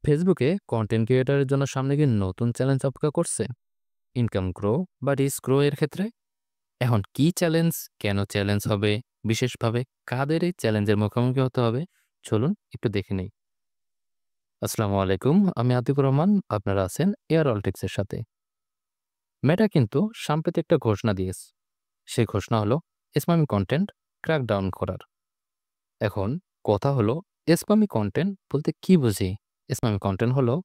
ফেসবুকে কন্টেন্ট ক্রিয়েটরের জন্য সামনে কি নতুন চ্যালেঞ্জ অপেক্ষা করছে? ইনকাম গ্রো বা রিস্ক গ্রো এর ক্ষেত্রে এখন কি চ্যালেঞ্জ, কেন চ্যালেঞ্জ হবে, বিশেষভাবে কাদের এই চ্যালেঞ্জের মুখোমুখি হতে হবে? চলুন একটু দেখে নেই। আসসালামু আলাইকুম, আমি আতিকুর রহমান। আপনারা আছেন এয়ার অলটেক্সের সাথে। মেটা কিন্তু সাম্প্রতিক একটা ঘোষণা দিয়েছে। সেই ঘোষণা হলো স্প্যামি কন্টেন্ট ক্র্যাকডাউন করার। এখন কথা হলো, স্প্যামি কন্টেন্ট বলতে কি বুঝি? স্প্যামি কন্টেন্ট হলো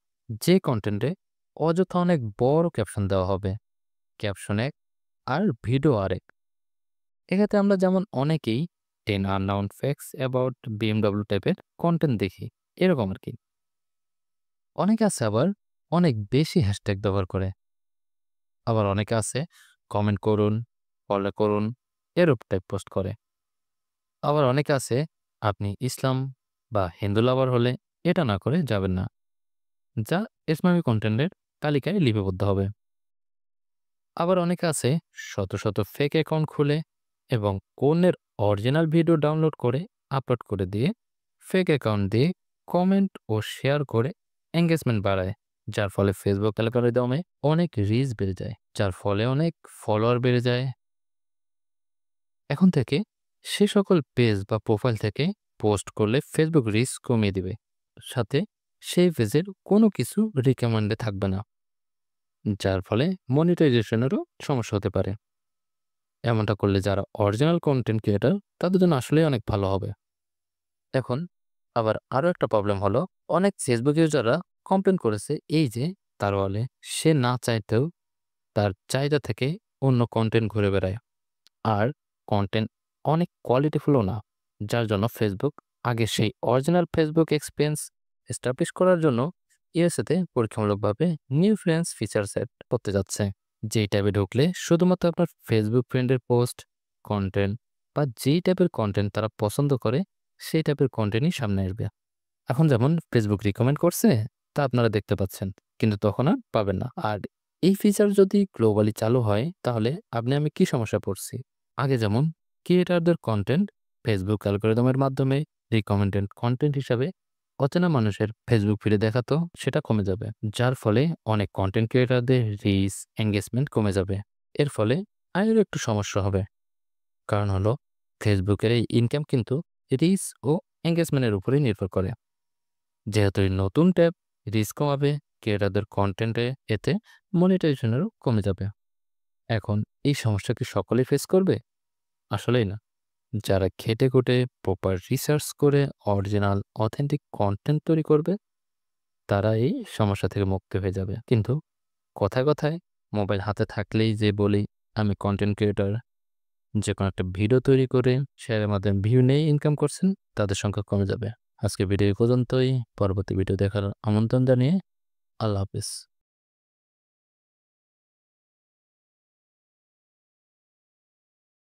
যে কন্টেন্টে অযথা অনেক বড় ক্যাপশন দেওয়া হবে। ক্যাপশন এক আর ভিডিও আরেক। এক্ষেত্রে আমরা যেমন অনেকেই 10 আননাউন ফ্যাক্টস অ্যাবাউট বিএমডব্লিউ টাইপের কন্টেন্ট দেখি, এরকম আর কি। অনেকে আছে আবার অনেক বেশি হ্যাশট্যাগ ব্যবহার করে। আবার অনেকে আছে কমেন্ট করুন, ফলো করুন, এরূপ টাইপ পোস্ট করে। আবার অনেকে আছে আপনি ইসলাম বা হিন্দু লাভার হলে এটা না করে যাবেন না, যা ইসলামী কন্টেন্টের তালিকায় লিপিবদ্ধ হবে। আবার অনেকে আছে শত শত ফেক অ্যাকাউন্ট খুলে এবং কোনের অরিজিনাল ভিডিও ডাউনলোড করে আপলোড করে দিয়ে ফেক অ্যাকাউন্ট দিয়ে কমেন্ট ও শেয়ার করে এঙ্গেজমেন্ট বাড়ায়, যার ফলে ফেসবুক অ্যালগরিদমে অনেক রিচ বেড়ে যায়, যার ফলে অনেক ফলোয়ার বেড়ে যায়। এখন থেকে সে সকল পেজ বা প্রোফাইল থেকে পোস্ট করলে ফেসবুক রিচ কমিয়ে দিবে, সাথে সেই পেজের কোনো কিছু রিকমেন্ডে থাকবে না, যার ফলে মনিটাইজেশনেরও সমস্যা হতে পারে। এমনটা করলে যারা অরিজিনাল কন্টেন্ট ক্রিয়েটর তাদের জন্য আসলেই অনেক ভালো হবে। এখন আবার আরও একটা প্রবলেম হলো, অনেক ফেসবুক ইউজাররা কমপ্লেন করেছে এই যে তার বলে সে না চাইতেও তার চাহিদা থেকে অন্য কন্টেন্ট ঘুরে বেড়ায়, আর কন্টেন্ট অনেক কোয়ালিটিফুলও না, যার জন্য ফেসবুক আগে সেই অরিজিনাল ফেসবুক এক্সপিরিয়েন্স এস্টাবলিশ করার জন্য ইউএসএতে পরীক্ষামূলকভাবে নিউ ফ্রেন্ডস ফিচার সেট করতে যাচ্ছে। যেই ট্যাবে ঢুকলে শুধুমাত্র আপনার ফেসবুক ফ্রেন্ডের পোস্ট, কন্টেন্ট বা যেই টাইপের কন্টেন্ট তারা পছন্দ করে সেই টাইপের কন্টেন্টই সামনে আসবে। এখন যেমন ফেসবুক রিকমেন্ড করছে তা আপনারা দেখতে পাচ্ছেন, কিন্তু তখন আর পাবেন না। আর এই ফিচার যদি গ্লোবালি চালু হয় তাহলে আপনি আমি কি সমস্যা পড়ছি? আগে যেমন ক্রিয়েটারদের কন্টেন্ট ফেসবুক অ্যালগরিদমের মাধ্যমে রিকমেন্ডেড কন্টেন্ট হিসাবে অচেনা মানুষের ফেসবুক ফিডে দেখাতো, সেটা কমে যাবে, যার ফলে অনেক কন্টেন্ট ক্রিয়েটারদের রিচ এঙ্গেজমেন্ট কমে যাবে। এর ফলে আয়েরও একটু সমস্যা হবে। কারণ হলো ফেসবুকের এই ইনকাম কিন্তু রিচ ও এঙ্গেজমেন্টের উপরেই নির্ভর করে। যেহেতু এই নতুন ট্যাব রিচ কমাবে ক্রিয়েটারদের কন্টেন্টে, এতে মনিটাইজেশনেরও কমে যাবে। এখন এই সমস্যা কি সকলেই ফেস করবে? আসলেই না। যারা খেটে খুঁটে প্রপার রিসার্চ করে অরিজিনাল অথেন্টিক কন্টেন্ট তৈরি করবে তারা এই সমস্যা থেকে মুক্ত হয়ে যাবে। কিন্তু কথায় কথায় মোবাইল হাতে থাকলেই যে বলি আমি কন্টেন্ট ক্রিয়েটর, যে কোনো একটা ভিডিও তৈরি করে শেয়ারের মাধ্যমে ভিউ নিয়ে ইনকাম করছেন, তাদের সংখ্যা কমে যাবে। আজকে ভিডিও এই পর্যন্তই। পরবর্তী ভিডিও দেখার আমন্ত্রণ জানিয়ে আল্লাহ হাফেজ।